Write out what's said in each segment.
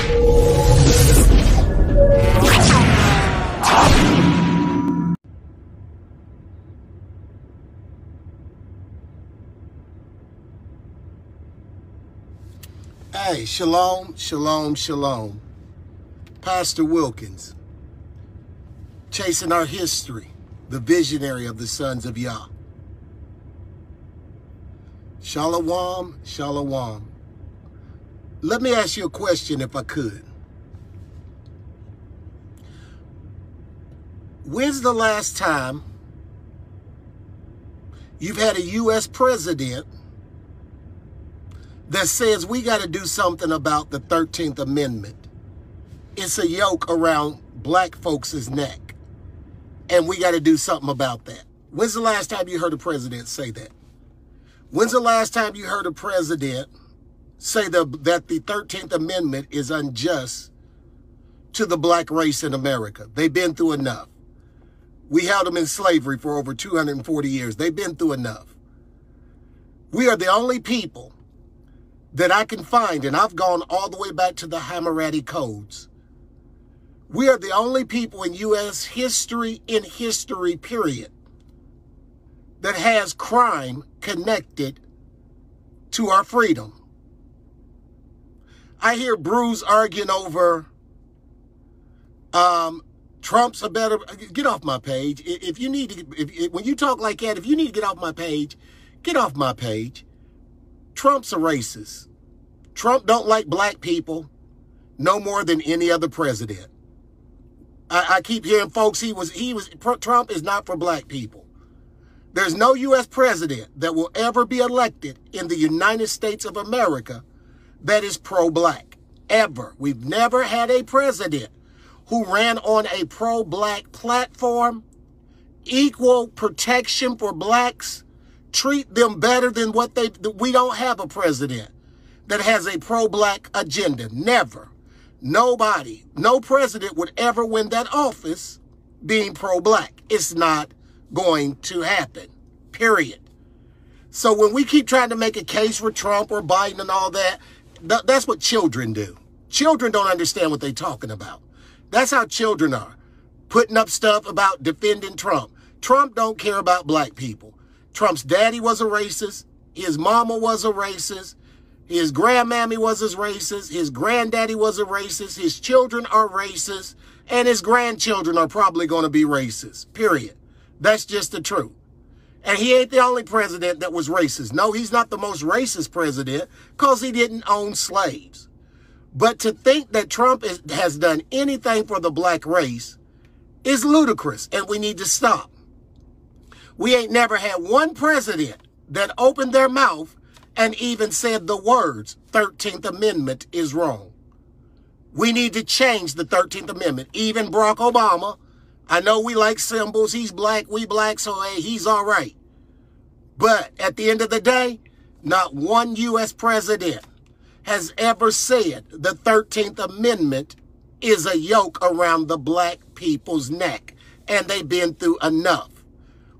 Hey, shalom, shalom, shalom. Pastor Wilkins, chasing our history, the visionary of the sons of Yah. Shalom, shalom. Let me ask you a question if I could. When's the last time you've had a U.S. president that says we got to do something about the 13th Amendment? It's a yoke around black folks' neck, and we got to do something about that. When's the last time you heard a president say that? When's the last time you heard a president say that the 13th Amendment is unjust to the black race in America? They've been through enough. We held them in slavery for over 240 years. They've been through enough. We are the only people that I can find, and I've gone all the way back to the Hammurabi codes. We are the only people in U.S. history, period, that has crime connected to our freedom. I hear Bruce arguing over Trump's a better... Get off my page. If you need to... when you talk like that, if you need to get off my page, get off my page. Trump's a racist. Trump don't like black people no more than any other president. I keep hearing folks, Trump is not for black people. There's no U.S. president that will ever be elected in the United States of America that is pro-black. Ever. We've never had a president who ran on a pro-black platform, equal protection for blacks, treat them better than we don't have a president that has a pro-black agenda. Never. Nobody, no president would ever win that office being pro-black. It's not going to happen, period. So when we keep trying to make a case for Trump or Biden and all that, that's what children do. Children don't understand what they're talking about. That's how children are, putting up stuff about defending Trump. Trump don't care about black people. Trump's daddy was a racist. His mama was a racist. His grandmammy was a racist. His granddaddy was a racist. His children are racist. And his grandchildren are probably going to be racist, period. That's just the truth. And he ain't the only president that was racist. No, he's not the most racist president because he didn't own slaves. But to think that Trump has done anything for the black race is ludicrous, and we need to stop. We ain't never had one president that opened their mouth and even said the words, 13th Amendment is wrong. We need to change the 13th Amendment. Even Barack Obama, I know we like symbols. He's black, we black, so hey, he's all right. But at the end of the day, not one U.S. president has ever said the 13th Amendment is a yoke around the black people's neck. And they've been through enough.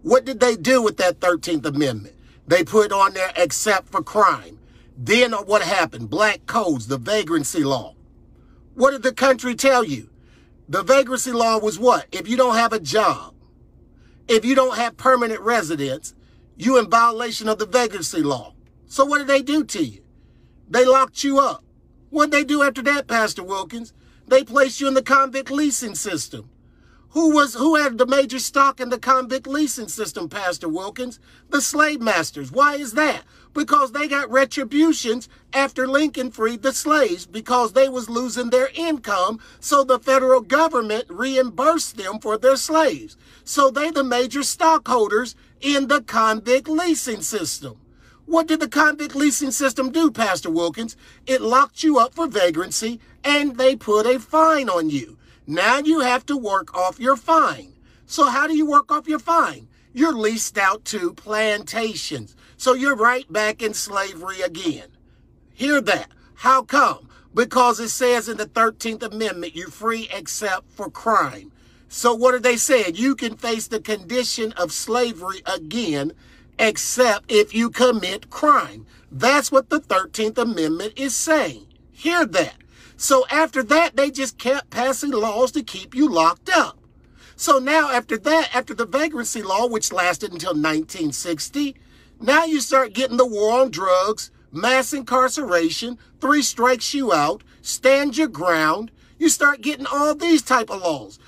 What did they do with that 13th Amendment? They put on there except for crime. Then what happened? Black codes, the vagrancy law. What did the country tell you? The vagrancy law was what? If you don't have a job, if you don't have permanent residence, you in violation of the vagrancy law. So what did they do to you? They locked you up. What did they do after that, Pastor Wilkins? They placed you in the convict leasing system. Who had the major stock in the convict leasing system, Pastor Wilkins? The slave masters. Why is that? Because they got retributions after Lincoln freed the slaves because they was losing their income, so the federal government reimbursed them for their slaves. So they the major stockholders in the convict leasing system. What did the convict leasing system do, Pastor Wilkins? It locked you up for vagrancy and they put a fine on you. Now you have to work off your fine. So how do you work off your fine? You're leased out to plantations. So you're right back in slavery again. Hear that? How come? Because it says in the 13th Amendment, you're free except for crime. So what are they saying? You can face the condition of slavery again, except if you commit crime. That's what the 13th Amendment is saying. Hear that? So after that, they just kept passing laws to keep you locked up. So now after that, after the vagrancy law, which lasted until 1960, now you start getting the war on drugs, mass incarceration, 3 strikes you out, stand your ground. You start getting all these type of laws.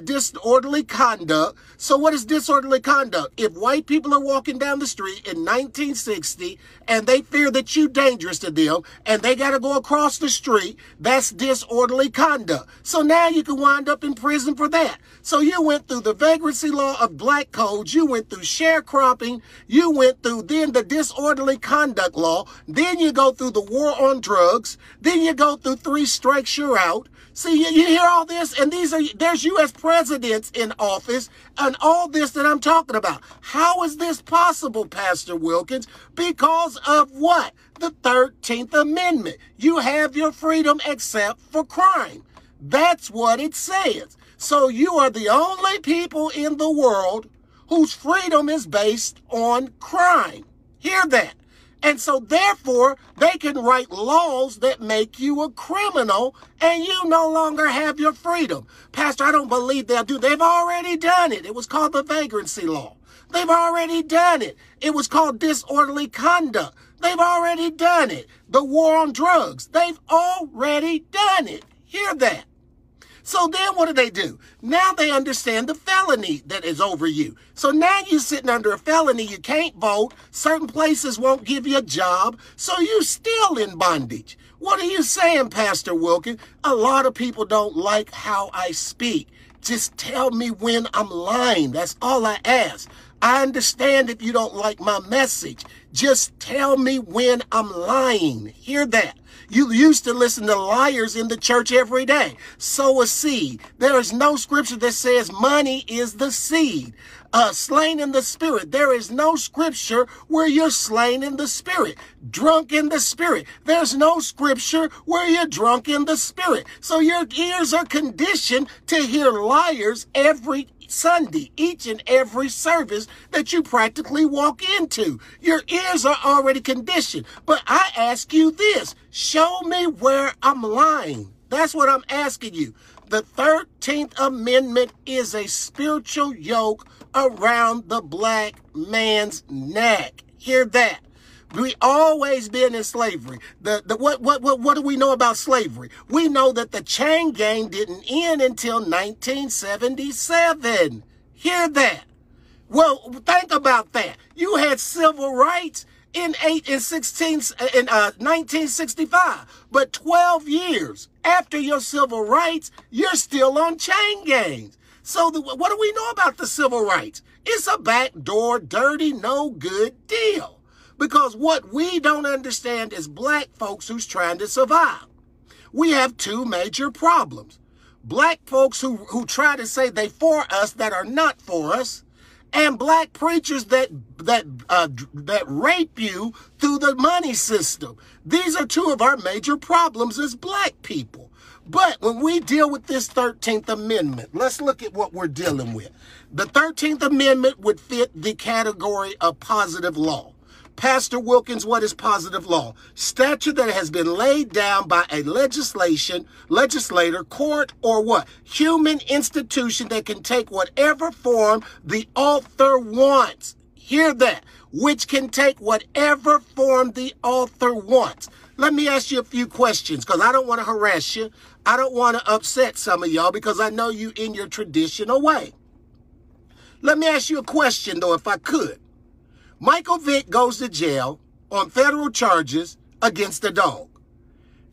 Disorderly conduct. So what is disorderly conduct? If white people are walking down the street in 1960 and they fear that you're dangerous to them and they got to go across the street, that's disorderly conduct. So now you can wind up in prison for that. So you went through the vagrancy law of black codes, you went through sharecropping, you went through then the disorderly conduct law, then you go through the war on drugs, then you go through 3 strikes you're out. See, you hear all this, and there's U.S. presidents in office, and all this that I'm talking about. How is this possible, Pastor Wilkins? Because of what? The 13th Amendment. You have your freedom except for crime. That's what it says. So you are the only people in the world whose freedom is based on crime. Hear that. And so therefore, they can write laws that make you a criminal and you no longer have your freedom. Pastor, I don't believe they'll do. They've already done it. It was called the vagrancy law. They've already done it. It was called disorderly conduct. They've already done it. The war on drugs. They've already done it. Hear that. So then what do? Now they understand the felony that is over you. So now you're sitting under a felony. You can't vote. Certain places won't give you a job. So you're still in bondage. What are you saying, Pastor Wilkins? A lot of people don't like how I speak. Just tell me when I'm lying. That's all I ask. I understand if you don't like my message. Just tell me when I'm lying. Hear that. You used to listen to liars in the church every day. Sow a seed. There is no scripture that says money is the seed. Slain in the spirit. There is no scripture where you're slain in the spirit. Drunk in the spirit. There's no scripture where you're drunk in the spirit. So your ears are conditioned to hear liars every Sunday, each and every service that you practically walk into. Your ears are already conditioned. But I ask you this, show me where I'm lying. That's what I'm asking you. The 13th Amendment is a spiritual yoke around the black man's neck. Hear that. We always been in slavery. What do we know about slavery? We know that the chain gang didn't end until 1977. Hear that? Well, think about that. You had civil rights in 1965, but 12 years after your civil rights, you're still on chain gangs. So what do we know about the civil rights? It's a backdoor, dirty, no good deal. Because what we don't understand is black folks who's trying to survive. We have 2 major problems. Black folks who try to say they for us that are not for us, and black preachers that rape you through the money system. These are 2 of our major problems as black people. But when we deal with this 13th Amendment, let's look at what we're dealing with. The 13th Amendment would fit the category of positive law. Pastor Wilkins, what is positive law? Statute that has been laid down by a legislator, court, or what? Human institution that can take whatever form the author wants. Hear that. Which can take whatever form the author wants. Let me ask you a few questions because I don't want to harass you. I don't want to upset some of y'all because I know you in your traditional way. Let me ask you a question, though, if I could. Michael Vick goes to jail on federal charges against a dog.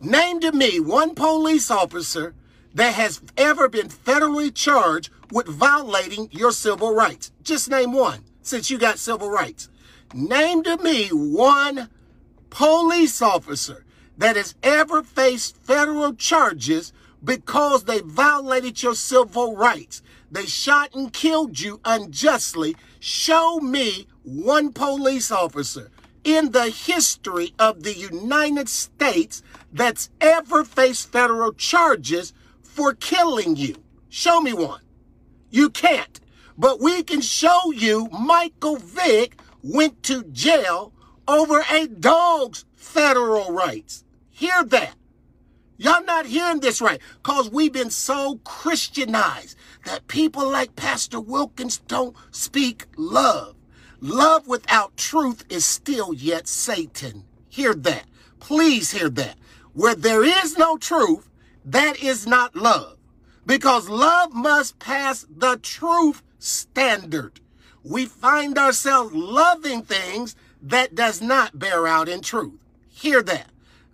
Name to me one police officer that has ever been federally charged with violating your civil rights. Just name one, since you got civil rights. Name to me one police officer that has ever faced federal charges because they violated your civil rights. They shot and killed you unjustly. Show me one police officer in the history of the United States that's ever faced federal charges for killing you. Show me one. You can't. But we can show you Michael Vick went to jail over a dog's federal rights. Hear that. Y'all not hearing this right, because we've been so Christianized that people like Pastor Wilkins don't speak love. Love without truth is still yet Satan. Hear that. Please hear that. Where there is no truth, that is not love. Because love must pass the truth standard. We find ourselves loving things that does not bear out in truth. Hear that.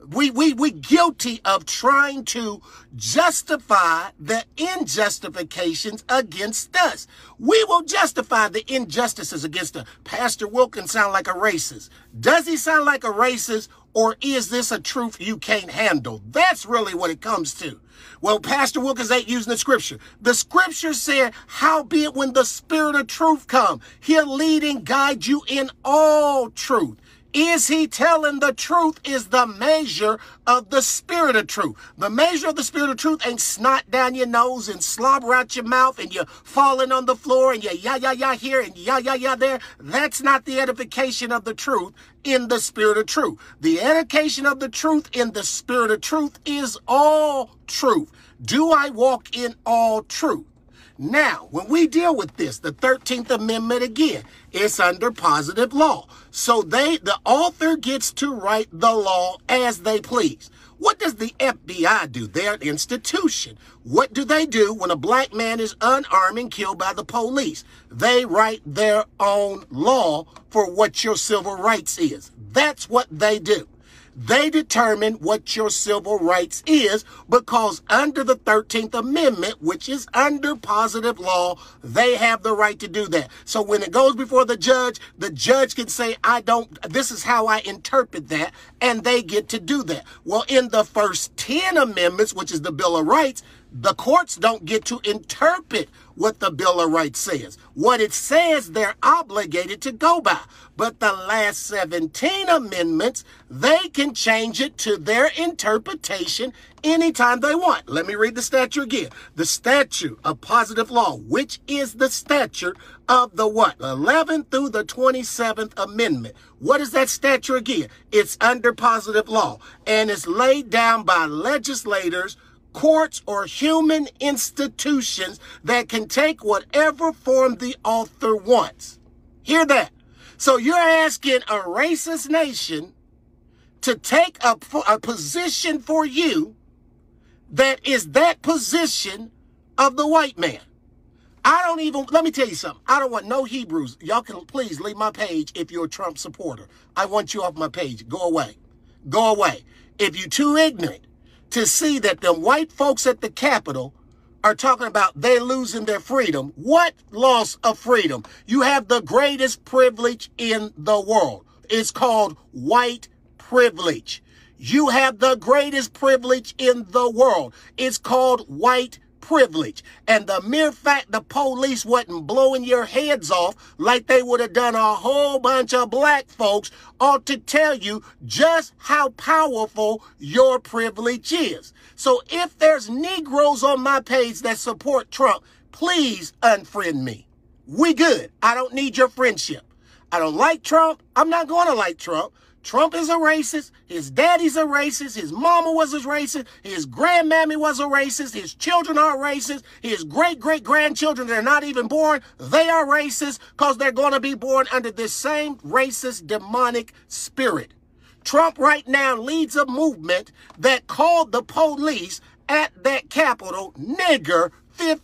We guilty of trying to justify the injustifications against us. We will justify the injustices against us. Pastor Wilkins sound like a racist. Does he sound like a racist, or is this a truth you can't handle? That's really what it comes to. Well, Pastor Wilkins ain't using the scripture. The scripture said, howbeit when the Spirit of truth come, he'll lead and guide you in all truth. Is he telling the truth is the measure of the Spirit of truth. The measure of the Spirit of truth ain't snot down your nose and slobber out your mouth and you're falling on the floor and you're ya here and ya there. That's not the edification of the truth in the Spirit of truth. The edification of the truth in the Spirit of truth is all truth. Do I walk in all truth? Now, when we deal with this, the 13th Amendment again, it's under positive law. So the author gets to write the law as they please. What does the FBI do? They're an institution. What do they do when a black man is unarmed and killed by the police? They write their own law for what your civil rights is. That's what they do. They determine what your civil rights is because under the 13th Amendment, which is under positive law, they have the right to do that. So when it goes before the judge can say, this is how I interpret that, and they get to do that. Well, in the first 10 amendments, which is the Bill of Rights, the courts don't get to interpret what the Bill of Rights says. What it says, they're obligated to go by. But the last 17 amendments, they can change it to their interpretation anytime they want. Let me read the statute again. The statute of positive law, which is the statute of the what? 11th through the 27th Amendment. What is that statute again? It's under positive law, and it's laid down by legislators, courts, or human institutions that can take whatever form the author wants. Hear that? So you're asking a racist nation to take a position for you that is that position of the white man. Let me tell you something. I don't want no Hebrews. Y'all can please leave my page if you're a Trump supporter. I want you off my page. Go away. Go away. If you're too ignorant to see that the white folks at the Capitol are talking about they losing their freedom. What loss of freedom? You have the greatest privilege in the world. It's called white privilege. You have the greatest privilege in the world. It's called white privilege. And the mere fact the police wasn't blowing your heads off like they would have done a whole bunch of black folks ought to tell you just how powerful your privilege is. So if there's Negroes on my page that support Trump, please unfriend me. We good. I don't need your friendship. I don't like Trump. I'm not going to like Trump. Trump is a racist. His daddy's a racist. His mama was a racist. His grandmammy was a racist. His children are racist. His great-great-grandchildren that are not even born, they are racist because they're going to be born under this same racist, demonic spirit. Trump right now leads a movement that called the police at that Capitol nigger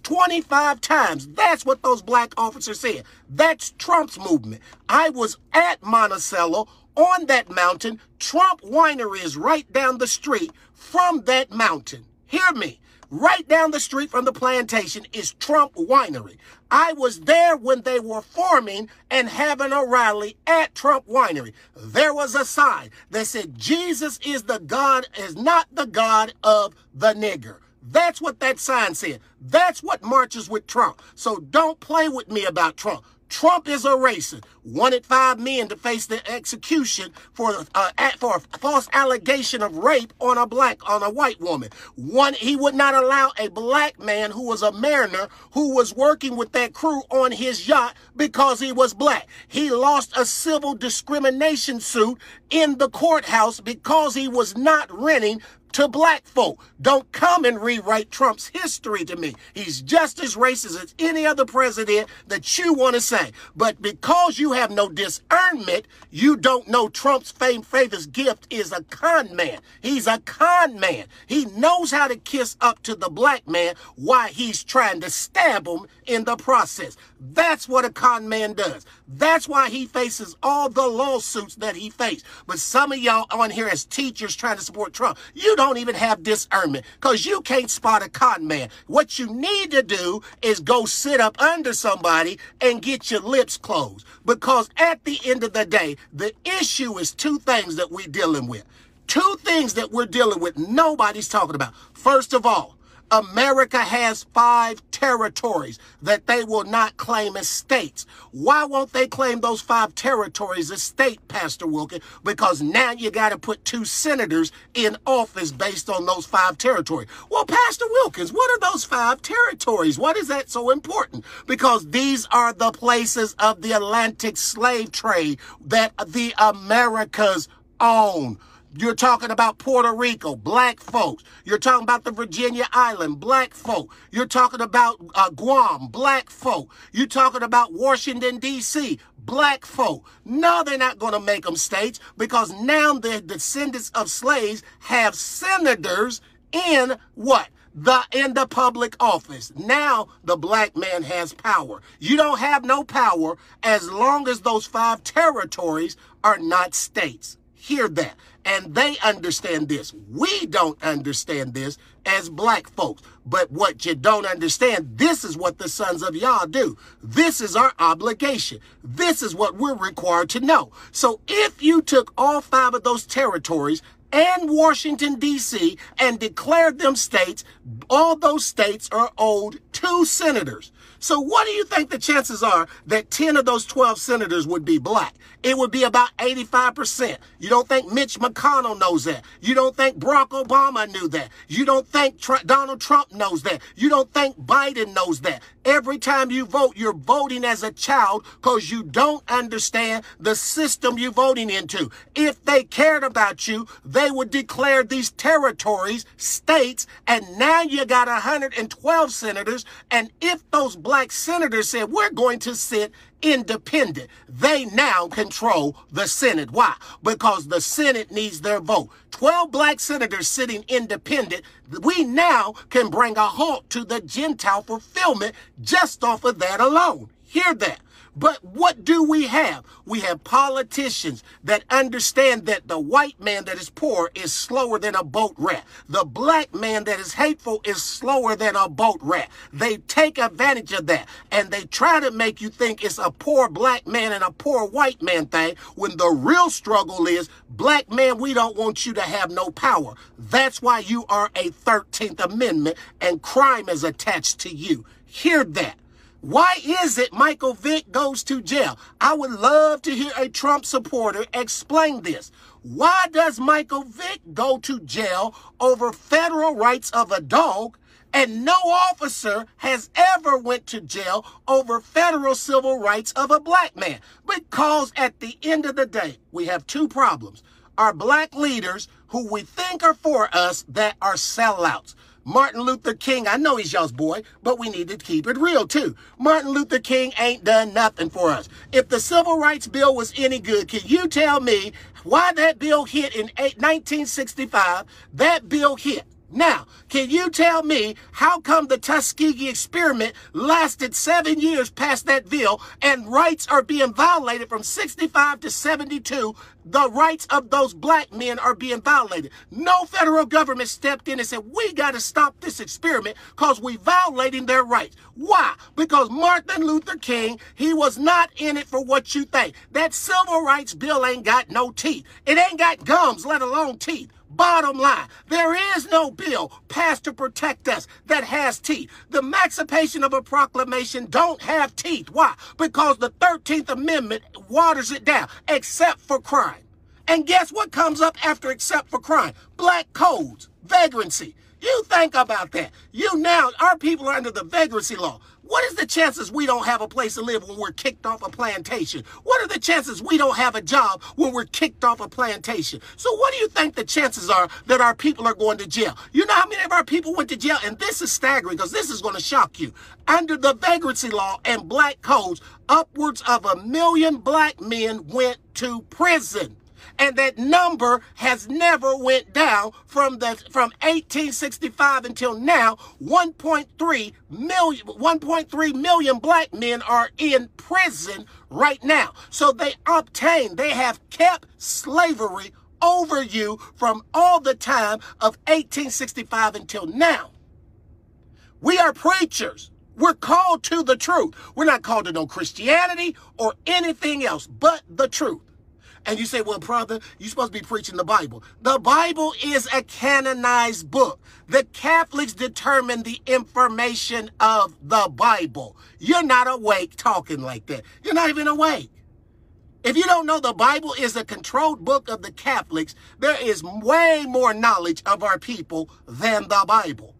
25 times. That's what those black officers said. That's Trump's movement. I was at Monticello on that mountain. Trump Winery is right down the street from that mountain. Hear me. Right down the street from the plantation is Trump Winery. I was there when they were forming and having a rally at Trump Winery. There was a sign that said, Jesus is not the God of the nigger. That's what that sign said. That's what marches with Trump. So don't play with me about Trump. Trump is a racist. Wanted 5 men to face the execution for a false allegation of rape on a white woman. He would not allow a black man who was a mariner who was working with that crew on his yacht because he was black. He lost a civil discrimination suit in the courthouse because he was not renting to black folk. Don't come and rewrite Trump's history to me. He's just as racist as any other president that you want to say. But because you have no discernment, you don't know Trump's famous gift is a con man. He's a con man. He knows how to kiss up to the black man while he's trying to stab him in the process. That's what a con man does. That's why he faces all the lawsuits that he faced. But some of y'all on here as teachers trying to support Trump, you don't even have discernment because you can't spot a con man. What you need to do is go sit up under somebody and get your lips closed. Because at the end of the day, the issue is two things that we're dealing with. Two things that we're dealing with nobody's talking about. First of all, America has 5 territories that they will not claim as states. Why won't they claim those 5 territories as state, Pastor Wilkins? Because now you got to put 2 senators in office based on those 5 territories. Well, Pastor Wilkins, what are those 5 territories? What is that so important? Because these are the places of the Atlantic slave trade that the Americas own. You're talking about Puerto Rico, black folks. You're talking about the Virginia Island, black folk. You're talking about Guam, black folk. You're talking about Washington, D.C., black folk. No, they're not going to make them states because now the descendants of slaves have senators in what? In the public office. Now the black man has power. You don't have no power as long as those 5 territories are not states. Hear that. And they understand this. We don't understand this as black folks. But what you don't understand, this is what the sons of Yah do. This is our obligation. This is what we're required to know. So if you took all 5 of those territories and Washington, D.C., and declared them states, all those states are owed 2 senators. So what do you think the chances are that 10 of those 12 senators would be black? It would be about 85%. You don't think Mitch McConnell knows that? You don't think Barack Obama knew that? You don't think Donald Trump knows that? You don't think Biden knows that? Every time you vote, you're voting as a child because you don't understand the system you're voting into. If they cared about you, they would declare these territories states, and now you got 112 senators, and if those black senators said, we're going to sit independent, they now control the Senate. Why? Because the Senate needs their vote. 12 black senators sitting independent, we now can bring a halt to the Gentile fulfillment just off of that alone. Hear that. But what do we have? We have politicians that understand that the white man that is poor is slower than a boat rat. The black man that is hateful is slower than a boat rat. They take advantage of that, and they try to make you think it's a poor black man and a poor white man thing, when the real struggle is, black man, we don't want you to have no power. That's why you are a 13th Amendment, and crime is attached to you. Hear that. Why is it Michael Vick goes to jail? I would love to hear a Trump supporter explain this. Why does Michael Vick go to jail over federal rights of a dog, and no officer has ever went to jail over federal civil rights of a black man? Because at the end of the day, we have 2 problems. Our black leaders who we think are for us that are sellouts. Martin Luther King, I know he's y'all's boy, but we need to keep it real too. Martin Luther King ain't done nothing for us. If the Civil Rights Bill was any good, can you tell me why that bill hit in 1965? That bill hit. Now, can you tell me how come the Tuskegee experiment lasted 7 years past that bill and rights are being violated from 65 to 72? The rights of those black men are being violated. No federal government stepped in and said, we got to stop this experiment because we violating their rights. Why? Because Martin Luther King, he was not in it for what you think. That civil rights bill ain't got no teeth. It ain't got gums, let alone teeth. Bottom line, there is no bill passed to protect us that has teeth. The Emancipation of a Proclamation don't have teeth. Why? Because the 13th Amendment waters it down, except for crime. And guess what comes up after except for crime? Black codes, vagrancy. You think about that. Our people are under the vagrancy law. What is the chances we don't have a place to live when we're kicked off a plantation? What are the chances we don't have a job when we're kicked off a plantation? So what do you think the chances are that our people are going to jail? You know how many of our people went to jail? And this is staggering because this is going to shock you. Under the vagrancy law and black codes, upwards of 1 million black men went to prison. And that number has never went down from 1865 until now. 1.3 million black men are in prison right now. So they have kept slavery over you from all the time of 1865 until now. We are preachers. We're called to the truth. We're not called to no Christianity or anything else but the truth. And you say, well, brother, you're supposed to be preaching the Bible. The Bible is a canonized book. The Catholics determine the information of the Bible. You're not awake talking like that. You're not even awake. If you don't know the Bible is a controlled book of the Catholics, there is way more knowledge of our people than the Bible.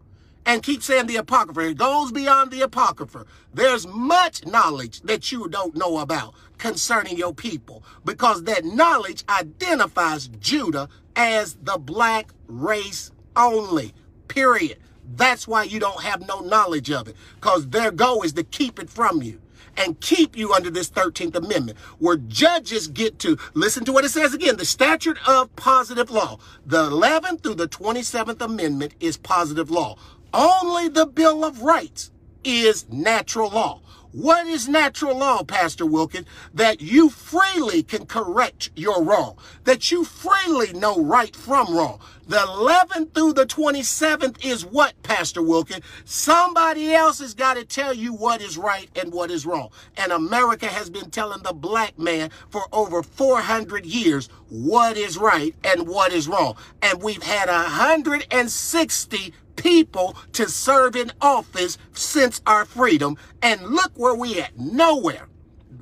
And keep saying the Apocrypha. It goes beyond the Apocrypha. There's much knowledge that you don't know about concerning your people, because that knowledge identifies Judah as the black race only, period. That's why you don't have no knowledge of it, because their goal is to keep it from you and keep you under this 13th Amendment, where judges get to, listen to what it says again, the statute of positive law. The 11th through the 27th Amendment is positive law. Only the Bill of Rights is natural law. What is natural law, Pastor Wilkins? That you freely can correct your wrong. That you freely know right from wrong. The 11th through the 27th is what, Pastor Wilkins? Somebody else has got to tell you what is right and what is wrong. And America has been telling the black man for over 400 years what is right and what is wrong. And we've had 160 people to serve in office since our freedom, and look where we at. Nowhere.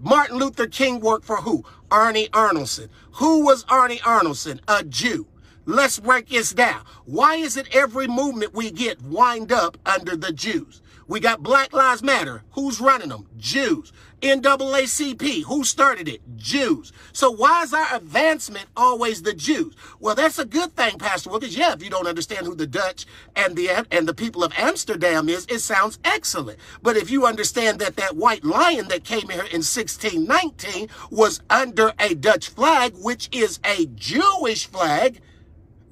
Martin Luther King worked for who? Arnie Arnoldson. Who was Arnie Arnoldson? A Jew. Let's break this down. Why is it every movement we get wind up under the Jews? We got Black Lives Matter. Who's running them? Jews. NAACP. Who started it? Jews. So why is our advancement always the Jews? Well, that's a good thing, Pastor Wilkins. Yeah, if you don't understand who the Dutch and the people of Amsterdam is, it sounds excellent. But if you understand that that white lion that came here in 1619 was under a Dutch flag, which is a Jewish flag,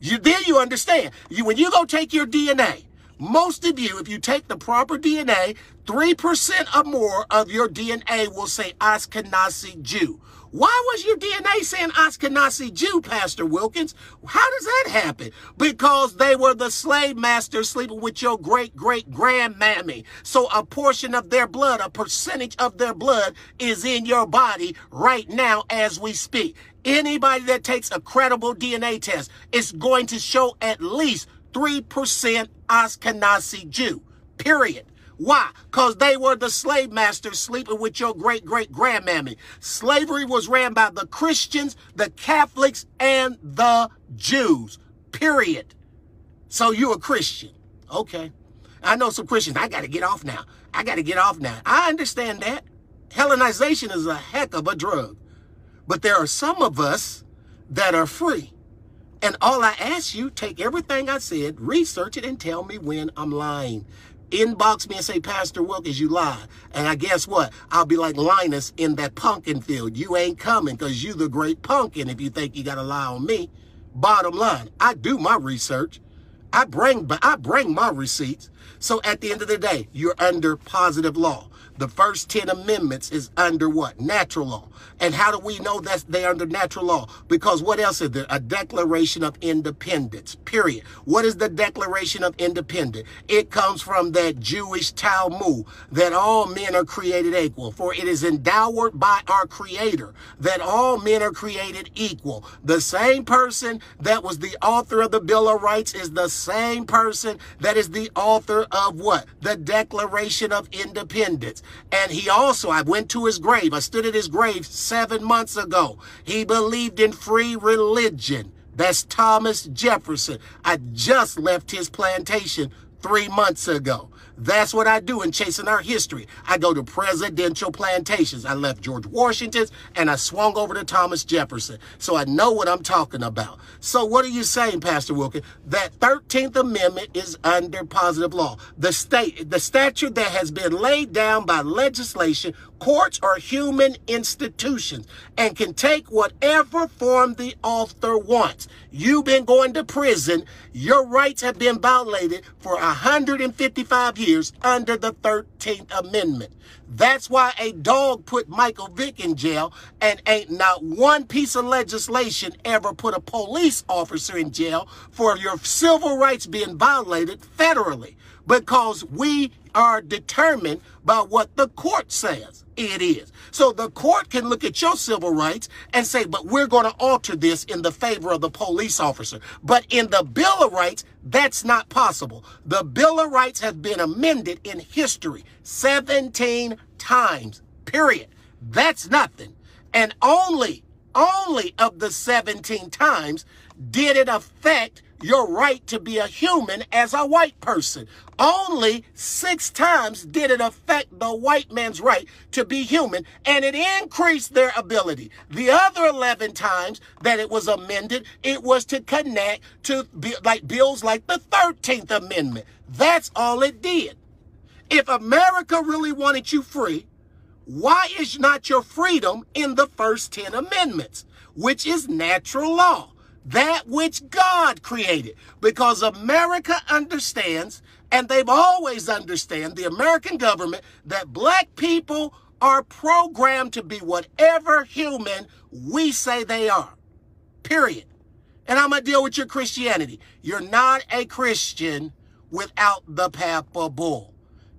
then you understand. When you go take your DNA, most of you, if you take the proper DNA, 3% or more of your DNA will say Ashkenazi Jew. Why was your DNA saying Ashkenazi Jew, Pastor Wilkins? How does that happen? Because they were the slave masters sleeping with your great-great-grandmammy. So a portion of their blood, a percentage of their blood is in your body right now as we speak. Anybody that takes a credible DNA test is going to show at least 3% Ashkenazi Jew, period. Why? Because they were the slave masters sleeping with your great-great-grandmammy. Slavery was ran by the Christians, the Catholics, and the Jews, period. So you're a Christian. Okay. I know some Christians. I got to get off now. I understand that. Hellenization is a heck of a drug. But there are some of us that are free. And all I ask you, take everything I said, research it, and tell me when I'm lying. Inbox me and say, Pastor Wilkins, you lie. And I guess what? I'll be like Linus in that pumpkin field. You ain't coming because you the great pumpkin if you think you got to lie on me. Bottom line, I do my research. I bring my receipts. So at the end of the day, you're under positive law. The first 10 amendments is under what? Natural law. And how do we know that they're under natural law? Because what else is there? A Declaration of Independence, period. What is the Declaration of Independence? It comes from that Jewish Talmud, that all men are created equal. For it is endowed by our Creator that all men are created equal. The same person that was the author of the Bill of Rights is the same person that is the author of what? The Declaration of Independence. And he also, I went to his grave. I stood at his grave 7 months ago. He believed in free religion. That's Thomas Jefferson. I just left his plantation 3 months ago. That's what I do in Chasing Our History. I go to presidential plantations. I left George Washington's and I swung over to Thomas Jefferson. So I know what I'm talking about. So what are you saying, Pastor Wilkins? That 13th Amendment is under positive law. The statute that has been laid down by legislation, courts, or human institutions, and can take whatever form the author wants. You've been going to prison. Your rights have been violated for 155 years under the 13th Amendment. That's why a dog put Michael Vick in jail, and ain't not one piece of legislation ever put a police officer in jail for your civil rights being violated federally, because we are determined by what the court says it is. So the court can look at your civil rights and say, but we're going to alter this in the favor of the police officer. But in the Bill of Rights, that's not possible. The Bill of Rights has been amended in history 17 times, period. That's nothing. And only of the 17 times did it affect your right to be a human as a white person. Only 6 times did it affect the white man's right to be human, and it increased their ability. The other 11 times that it was amended, it was to connect to bills like the 13th Amendment. That's all it did. If America really wanted you free, why is not your freedom in the first 10 amendments, which is natural law? That which God created, because America understands, and they've always understand, the American government, that black people are programmed to be whatever human we say they are, period. And I'm going to deal with your Christianity. You're not a Christian without the Papal Bull.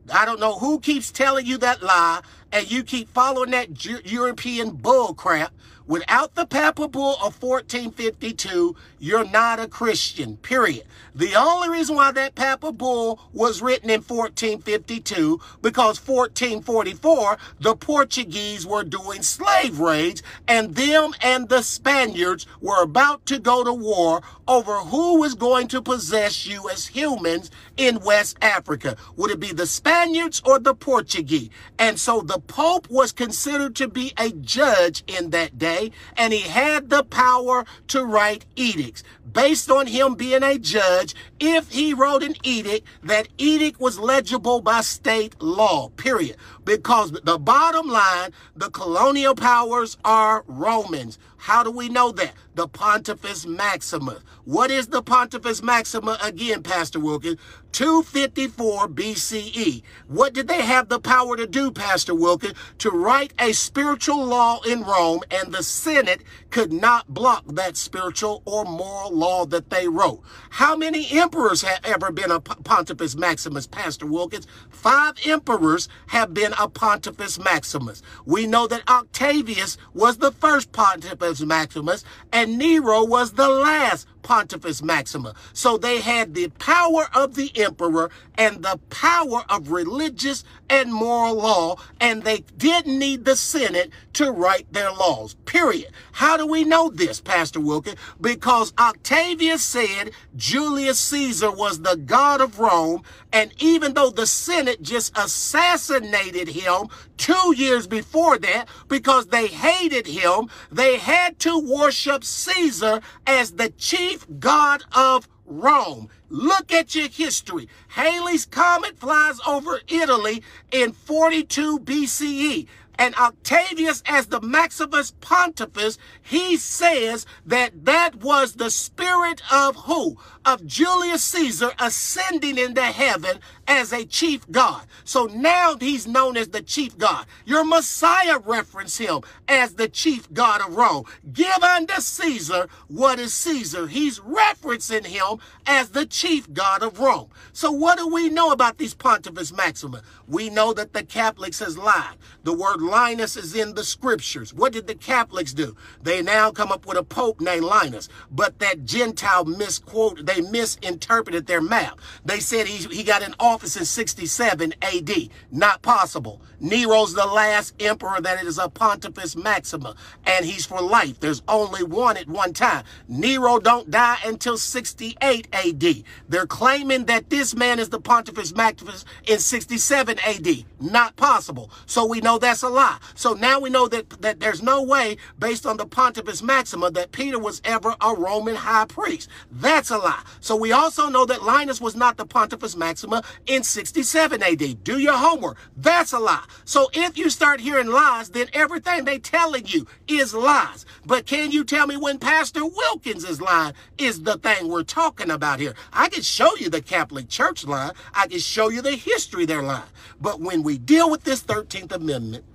I don't know who keeps telling you that lie, and you keep following that European bull crap. Without the Papal Bull of 1452, you're not a Christian, period. The only reason why that Papal Bull was written in 1452, because 1444, the Portuguese were doing slave raids, and them and the Spaniards were about to go to war over who was going to possess you as humans in West Africa. Would it be the Spaniards or the Portuguese? And so the Pope was considered to be a judge in that day, and he had the power to write edicts. Based on him being a judge, if he wrote an edict, that edict was legible by state law, period. Because the bottom line, the colonial powers are Romans. How do we know that? The Pontifex Maximus. What is the Pontifex Maximus again, Pastor Wilkins? 254 BCE. What did they have the power to do, Pastor Wilkins? To write a spiritual law in Rome, and the Senate could not block that spiritual or moral law that they wrote. How many emperors have ever been a Pontifex Maximus, Pastor Wilkins? 5 emperors have been a Pontifex Maximus. We know that Octavius was the first Pontifex Maximus, and Nero was the last Pontifex Maximus. So they had the power of the emperor and the power of religious and moral law, and they didn't need the Senate to write their laws, period. How do we know this, Pastor Wilkins? Because Octavius said Julius Caesar was the god of Rome, and even though the Senate just assassinated him 2 years before that because they hated him, they had to worship Caesar as the chief god of Rome. Look at your history. Halley's Comet flies over Italy in 42 BCE. And Octavius, as the Maximus Pontifex, he says that that was the spirit of who? Of Julius Caesar ascending into heaven as a chief god. So now he's known as the chief god. Your Messiah referenced him as the chief god of Rome. Give unto Caesar what is Caesar. He's referencing him as the chief god of Rome. So what do we know about these Pontifex Maximus? We know that the Catholics has lied. The word Linus is in the scriptures. What did the Catholics do? They now come up with a pope named Linus, but that Gentile misquoted, they misinterpreted their map. They said he got an office in 67 AD. Not possible. Nero's the last emperor that is a Pontifex Maxima, and he's for life. There's only one at one time. Nero don't die until 68 AD. They're claiming that this man is the Pontifex Maximus in 67 AD. Not possible. So we know that's a lie. So now we know that there's no way, based on the Pontifex Maxima, that Peter was ever a Roman high priest. That's a lie. So we also know that Linus was not the Pontifex Maxima in 67 AD. Do your homework. That's a lie. So if you start hearing lies, then everything they telling you is lies. But can you tell me when Pastor Wilkins is lying is the thing we're talking about here? I can show you the Catholic Church lie. I can show you the history they're lying. But when we deal with this 13th Amendment,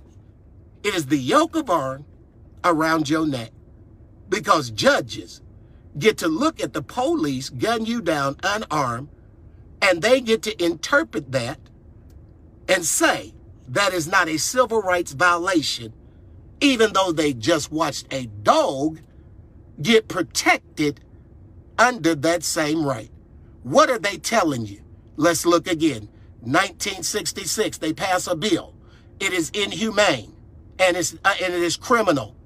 it is the yoke of iron around your neck, because judges get to look at the police gun you down unarmed, and they get to interpret that and say that is not a civil rights violation, even though they just watched a dog get protected under that same right. What are they telling you? Let's look again. 1966, they pass a bill. It is inhumane and it is criminal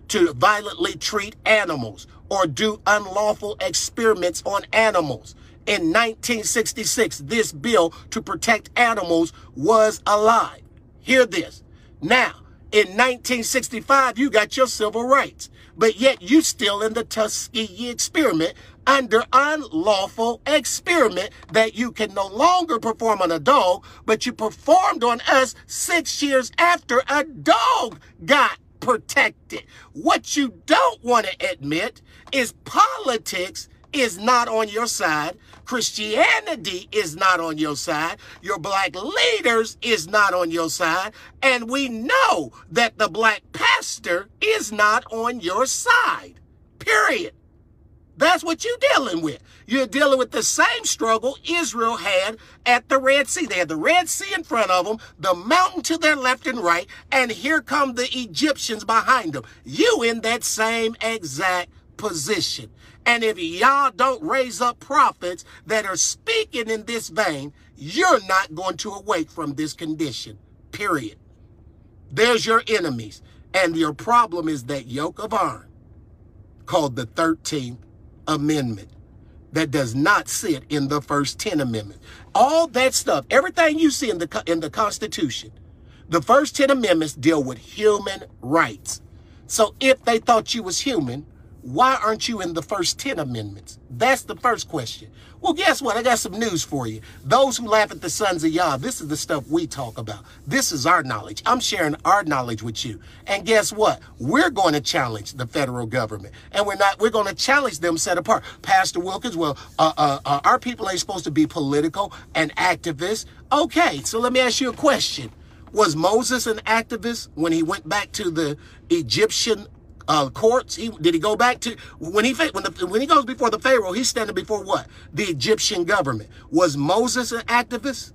to violently treat animals or do unlawful experiments on animals. In 1966, this bill to protect animals was alive. Hear this. Now, in 1965, you got your civil rights, but yet you still in the Tuskegee experiment under unlawful experiment that you can no longer perform on a dog, but you performed on us 6 years after a dog got protected. What you don't want to admit is politics is not on your side. Christianity is not on your side. Your black leaders is not on your side. And we know that the black pastor is not on your side. Period. That's what you're dealing with. You're dealing with the same struggle Israel had at the Red Sea. They had the Red Sea in front of them, the mountain to their left and right, and here come the Egyptians behind them. You in that same exact position. And if y'all don't raise up prophets that are speaking in this vein, you're not going to awake from this condition. Period. There's your enemies. And your problem is that yoke of iron called the 13th Amendment that does not sit in the first 10 amendments. All that stuff, everything you see in the Constitution, the first 10 amendments deal with human rights. So if they thought you was human, why aren't you in the first 10 amendments? That's the first question. Well, guess what? I got some news for you. Those who laugh at the sons of Yah, this is the stuff we talk about. This is our knowledge. I'm sharing our knowledge with you. And guess what? We're going to challenge the federal government. And we're going to challenge them set apart. Pastor Wilkins, well, our people ain't supposed to be political and activists. Okay, so let me ask you a question. Was Moses an activist when he went back to the Egyptian courts? Did he go back to when he goes before the Pharaoh? He's standing before what? The Egyptian government. Was Moses an activist?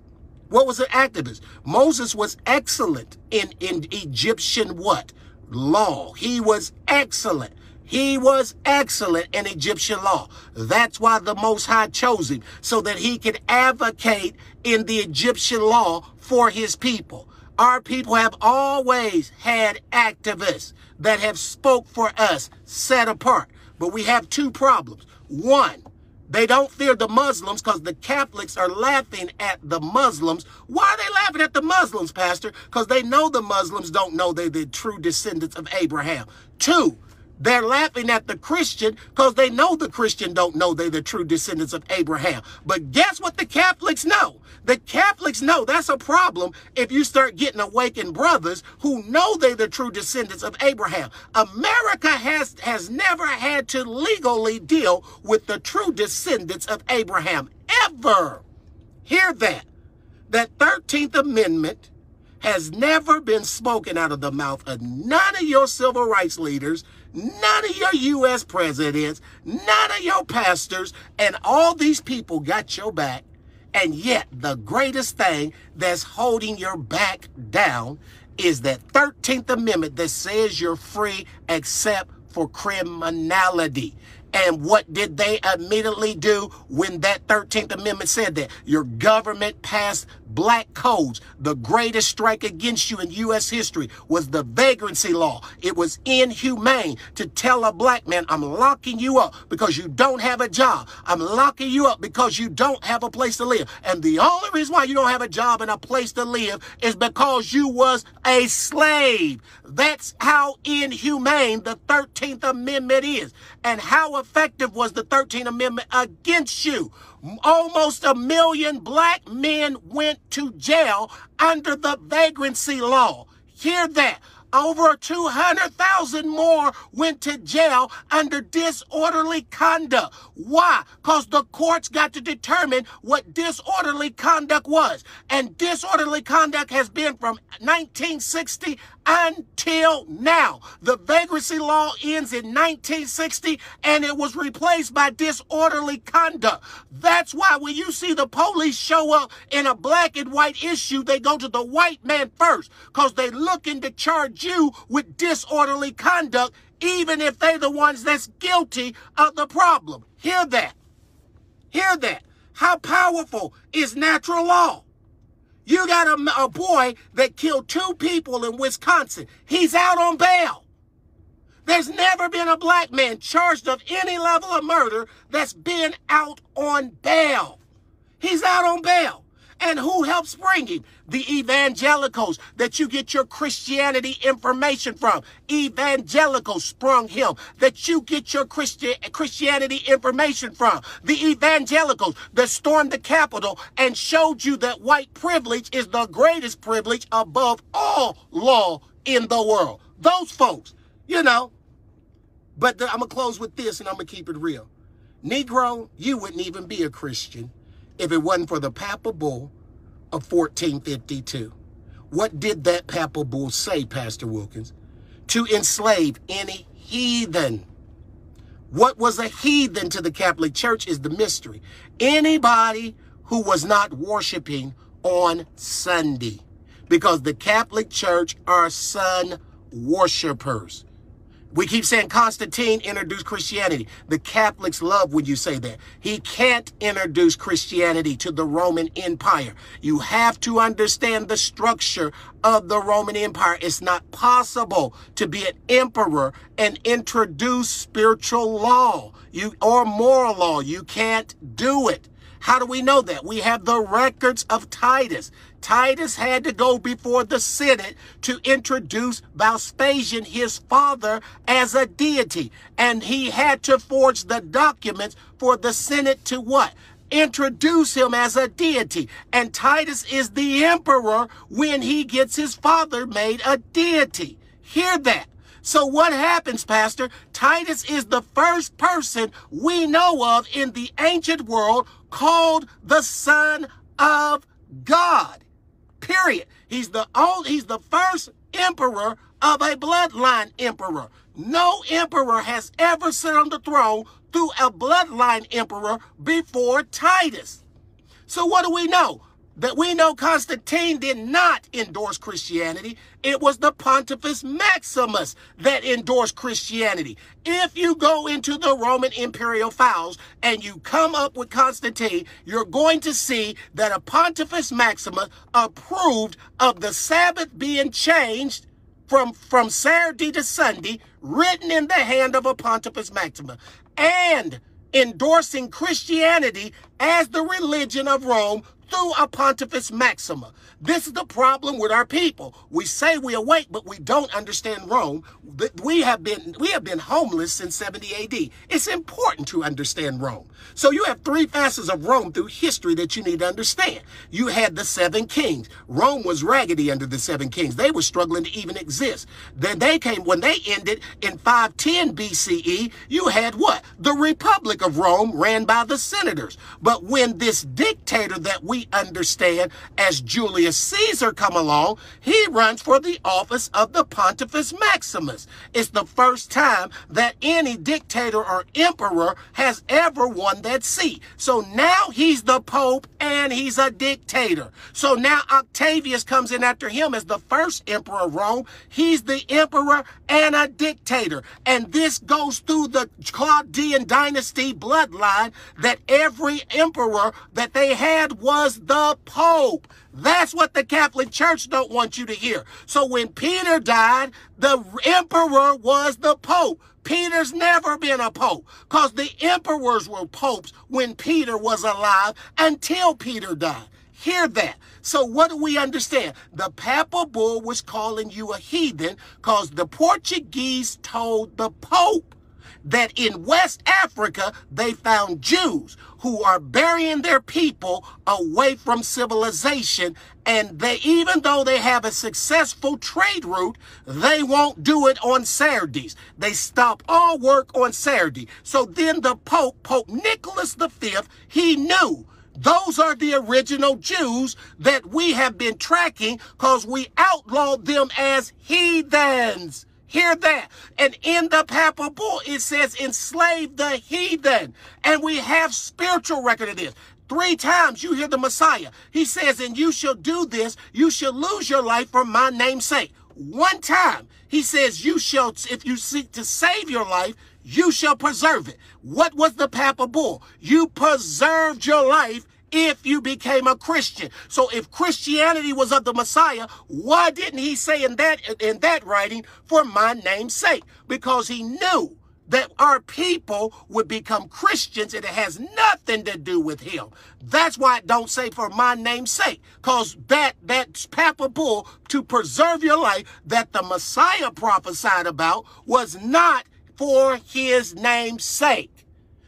What was an activist? Moses was excellent in Egyptian what? Law. He was excellent. He was excellent in Egyptian law. That's why the Most High chose him, so that he could advocate in the Egyptian law for his people. Our people have always had activists that have spoke for us, set apart. But we have two problems. One, they don't fear the Muslims because the Catholics are laughing at the Muslims. Why are they laughing at the Muslims, Pastor? Because they know the Muslims don't know they're the true descendants of Abraham. Two, they're laughing at the Christian because they know the Christian don't know they're the true descendants of Abraham. But guess what the Catholics know? The Catholics know that's a problem if you start getting awakened brothers who know they're the true descendants of Abraham. America has never had to legally deal with the true descendants of Abraham, ever. Hear that. That 13th Amendment has never been spoken out of the mouth of none of your civil rights leaders, none of your U.S. presidents, none of your pastors, and all these people got your back. And yet the greatest thing that's holding your back down is that 13th Amendment that says you're free except for criminality. And what did they immediately do when that 13th Amendment said that? Your government passed black codes. The greatest strike against you in U.S. history was the vagrancy law. It was inhumane to tell a black man, I'm locking you up because you don't have a job. I'm locking you up because you don't have a place to live. And the only reason why you don't have a job and a place to live is because you was a slave. That's how inhumane the 13th Amendment is. And how effective was the 13th Amendment against you? Almost 1 million black men went to jail under the vagrancy law. Hear that. Over 200,000 more went to jail under disorderly conduct. Why? Because the courts got to determine what disorderly conduct was. And disorderly conduct has been from 1960 until now. The vagrancy law ends in 1960 and it was replaced by disorderly conduct. That's why when you see the police show up in a black and white issue, they go to the white man first because they're looking to charge you with disorderly conduct, even if they're the ones that's guilty of the problem. Hear that. Hear that. How powerful is natural law? You got a boy that killed 2 people in Wisconsin. He's out on bail. There's never been a black man charged of any level of murder that's been out on bail. He's out on bail. And who helps bring him? The evangelicals that you get your Christianity information from. Evangelicals sprung him that you get your Christianity information from. The evangelicals that stormed the Capitol and showed you that white privilege is the greatest privilege above all law in the world. Those folks, you know. But I'm going to close with this and I'm going to keep it real. Negro, you wouldn't even be a Christian if it wasn't for the Papal Bull of 1452. What did that Papal Bull say, Pastor Wilkins? To enslave any heathen. What was a heathen to the Catholic Church is the mystery. Anybody who was not worshiping on Sunday. Because the Catholic Church are sun worshipers. We keep saying Constantine introduced Christianity. The Catholics love when you say that. He can't introduce Christianity to the Roman Empire. You have to understand the structure of the Roman Empire. It's not possible to be an emperor and introduce spiritual law or moral law. You can't do it. How do we know that? We have the records of Titus. Titus had to go before the Senate to introduce Vespasian, his father, as a deity. And he had to forge the documents for the Senate to what? Introduce him as a deity. And Titus is the emperor when he gets his father made a deity. Hear that. So what happens, Pastor? Titus is the first person we know of in the ancient world called the Son of God. Period. He's the first emperor of a bloodline emperor. No emperor has ever sat on the throne through a bloodline emperor before Titus. So what do we know? That we know Constantine did not endorse Christianity. It was the Pontifex Maximus that endorsed Christianity. If you go into the Roman imperial files and you come up with Constantine, you're going to see that a Pontifex Maximus approved of the Sabbath being changed from Saturday to Sunday, written in the hand of a Pontifex Maximus, and endorsing Christianity as the religion of Rome through a Pontifex Maximus. This is the problem with our people. We say we're awake, but we don't understand Rome. We have been homeless since 70 AD. It's important to understand Rome. So you have 3 facets of Rome through history that you need to understand. You had the 7 kings. Rome was raggedy under the 7 kings. They were struggling to even exist. Then when they ended in 510 BCE, you had what? The Republic of Rome ran by the senators. But when this dictator that we understand, as Julius Caesar come along, he runs for the office of the Pontifex Maximus. It's the first time that any dictator or emperor has ever won that seat. So now he's the Pope and he's a dictator. So now Octavius comes in after him as the first emperor of Rome. He's the emperor and a dictator. And this goes through the Claudian dynasty bloodline, that every emperor that they had was the Pope. That's what the Catholic Church don't want you to hear. So when Peter died, the emperor was the Pope. Peter's never been a pope, because the emperors were popes when Peter was alive until Peter died. Hear that. So what do we understand? The papal bull was calling you a heathen because the Portuguese told the Pope that in West Africa, they found Jews who are burying their people away from civilization. And they, even though they have a successful trade route, they won't do it on Saturdays. They stop all work on Saturday. So then the Pope, Pope Nicholas V, he knew those are the original Jews that we have been tracking because we outlawed them as heathens. Hear that. And in the papal bull, it says enslave the heathen. And we have spiritual record of this. 3 times you hear the Messiah. He says, and you shall do this, you shall lose your life for my name's sake. 1 time, he says, you shall, if you seek to save your life, you shall preserve it. What was the papal bull? You preserved your life if you became a Christian. So if Christianity was of the Messiah, why didn't he say in that writing, for my name's sake? Because he knew that our people would become Christians, and it has nothing to do with him. That's why it don't say for my name's sake, because that papal bull to preserve your life that the Messiah prophesied about was not for his name's sake.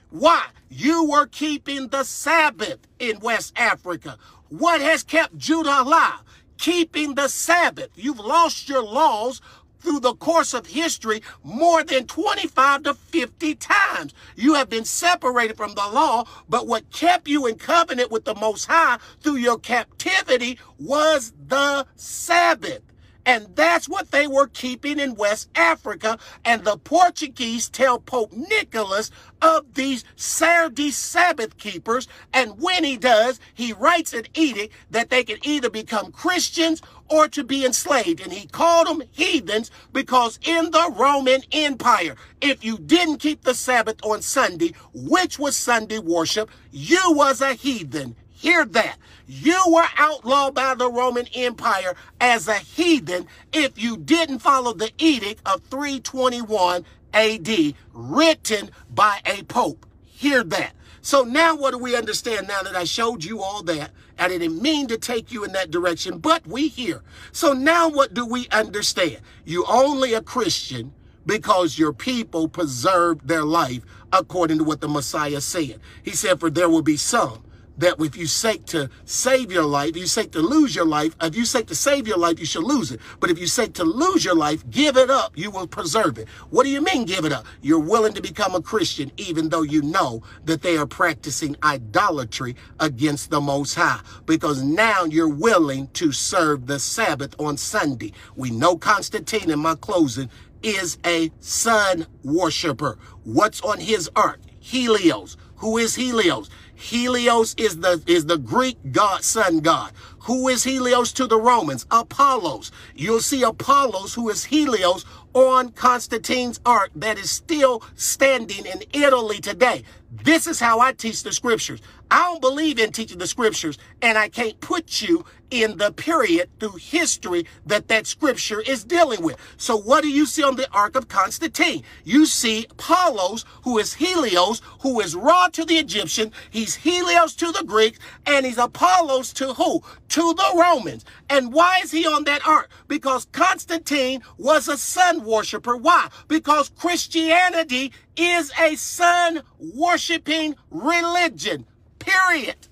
Why? You were keeping the Sabbath in West Africa. What has kept Judah alive? Keeping the Sabbath. You've lost your laws through the course of history more than 25 to 50 times. You have been separated from the law, but what kept you in covenant with the Most High through your captivity was the Sabbath. And that's what they were keeping in West Africa. And the Portuguese tell Pope Nicholas of these Saturday Sabbath keepers. And when he does, he writes an edict that they can either become Christians or to be enslaved. And he called them heathens because in the Roman Empire, if you didn't keep the Sabbath on Sunday, which was Sunday worship, you was a heathen. Hear that. You were outlawed by the Roman Empire as a heathen if you didn't follow the edict of 321 AD written by a pope. Hear that. So now what do we understand now that I showed you all that? I didn't mean to take you in that direction, but we hear. So now what do we understand? You only a Christian because your people preserved their life according to what the Messiah said. He said, for there will be some that if you seek to save your life, you seek to lose your life. If you seek to save your life, you shall lose it. But if you seek to lose your life, give it up, you will preserve it. What do you mean give it up? You're willing to become a Christian even though you know that they are practicing idolatry against the Most High, because now you're willing to serve the Sabbath on Sunday. We know Constantine, in my closing, is a sun worshiper. What's on his ark? Helios. Who is Helios? Helios is the Greek god, sun god. Who is Helios to the Romans? Apollos. You'll see Apollos, who is Helios, on Constantine's ark that is still standing in Italy today. This is how I teach the scriptures. I don't believe in teaching the scriptures, and I can't put you in the period through history that scripture is dealing with. So what do you see on the ark of Constantine? You see Apollos, who is Helios, who is Ra to the Egyptian. He's Helios to the Greeks, and he's Apollos to who? To the Romans. And why is he on that ark? Because Constantine was a sun worshiper. Why? Because Christianity is a sun worshiping religion. Period.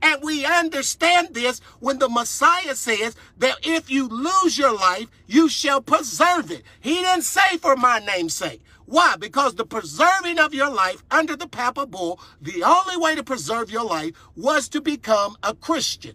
And we understand this when the Messiah says that if you lose your life, you shall preserve it. He didn't say for my name's sake. Why? Because the preserving of your life under the papal bull, the only way to preserve your life was to become a Christian.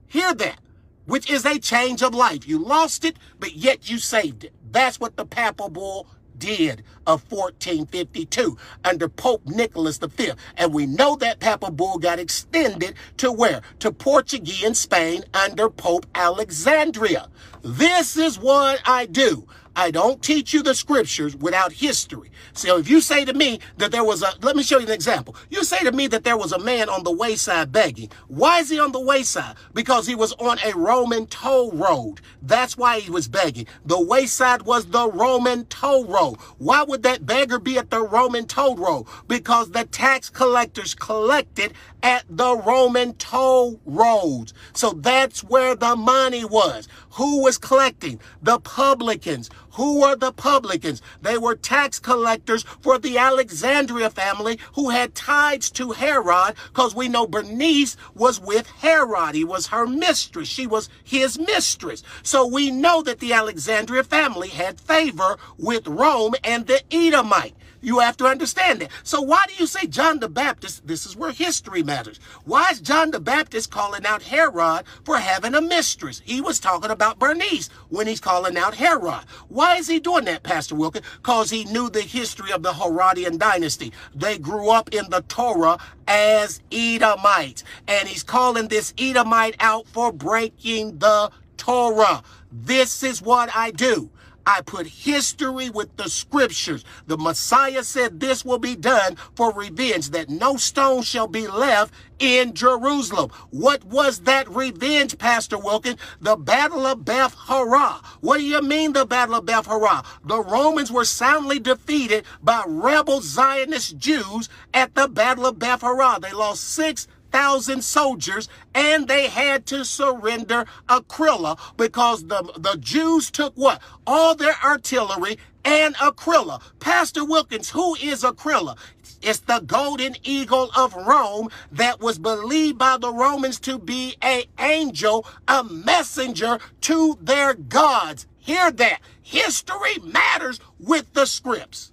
Hear that, which is a change of life. You lost it, but yet you saved it. That's what the papal bull did of 1452 under Pope Nicholas V. And we know that papal bull got extended to where? To Portuguese and Spain under Pope Alexandria. This is what I do. I don't teach you the scriptures without history. So if you say to me that there was let me show you an example. You say to me that there was a man on the wayside begging. Why is he on the wayside? Because he was on a Roman toll road. That's why he was begging. The wayside was the Roman toll road. Why would that beggar be at the Roman toll road? Because the tax collectors collected at the Roman toll roads. So that's where the money was. Who was collecting? The publicans. Who were the publicans? They were tax collectors for the Alexandria family who had ties to Herod, because we know Bernice was with Herod. He was her mistress. She was his mistress. So we know that the Alexandria family had favor with Rome and the Edomite. You have to understand that. So why do you say John the Baptist? This is where history matters. Why is John the Baptist calling out Herod for having a mistress? He was talking about Bernice when he's calling out Herod. Why is he doing that, Pastor Wilkins? Because he knew the history of the Herodian dynasty. They grew up in the Torah as Edomites. And he's calling this Edomite out for breaking the Torah. This is what I do. I put history with the scriptures. The Messiah said this will be done for revenge, that no stone shall be left in Jerusalem. What was that revenge, Pastor Wilkins? The Battle of Beth Hara. What do you mean the Battle of Beth Hara? The Romans were soundly defeated by rebel Zionist Jews at the Battle of Beth Hara. They lost 6,000 soldiers, and they had to surrender Aquila because the Jews took what? All their artillery and Aquila. Pastor Wilkins, who is Aquila? It's the golden eagle of Rome that was believed by the Romans to be an angel, a messenger to their gods. Hear that. History matters with the scripts.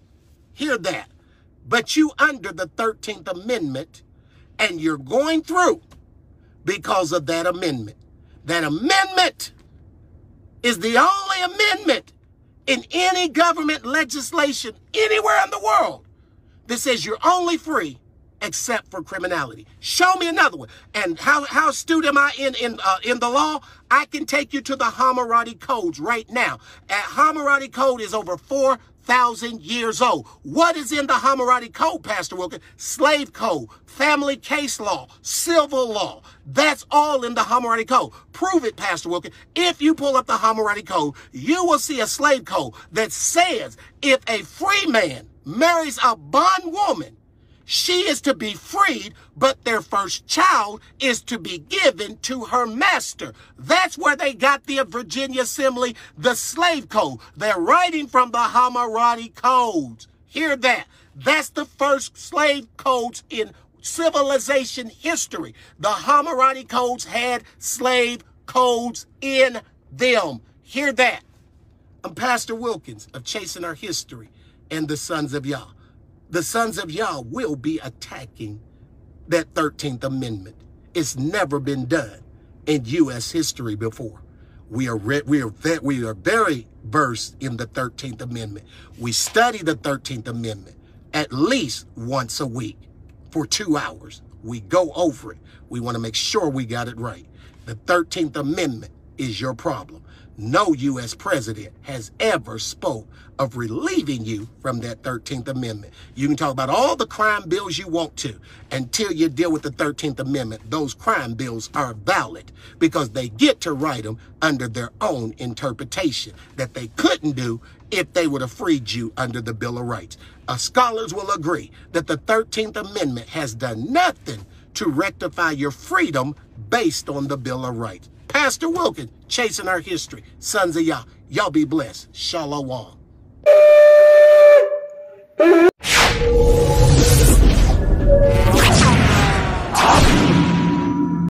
Hear that. But you under the 13th Amendment, and you're going through because of that amendment. That amendment is the only amendment in any government legislation anywhere in the world that says you're only free except for criminality. Show me another one. And how astute am I in the law? I can take you to the Hammurabi codes right now. Hammurabi code is over 4,000 years old. What is in the Hammurabi code, Pastor Wilkins? Slave code, family case law, civil law. That's all in the Hammurabi code. Prove it, Pastor Wilkins. If you pull up the Hammurabi code, you will see a slave code that says if a free man marries a bondwoman, she is to be freed, but their first child is to be given to her master. That's where they got the Virginia Assembly, the slave code. They're writing from the Hammurabi codes. Hear that. That's the first slave codes in civilization history. The Hammurabi codes had slave codes in them. Hear that. I'm Pastor Wilkins of Chasing Our History and the Sons of Yah. The Sons of Yah will be attacking that 13th Amendment. It's never been done in U.S. history before. We are very versed in the 13th Amendment. We study the 13th Amendment at least once a week for 2 hours. We go over it. We want to make sure we got it right. The 13th Amendment is your problem. No U.S. president has ever spoke of relieving you from that 13th Amendment. You can talk about all the crime bills you want to. Until you deal with the 13th Amendment, those crime bills are valid because they get to write them under their own interpretation that they couldn't do if they would have freed you under the Bill of Rights. Scholars will agree that the 13th Amendment has done nothing to rectify your freedom based on the Bill of Rights. Pastor Wilkins, Chasing Our History, Sons of Yah. Y'all be blessed. Shalom.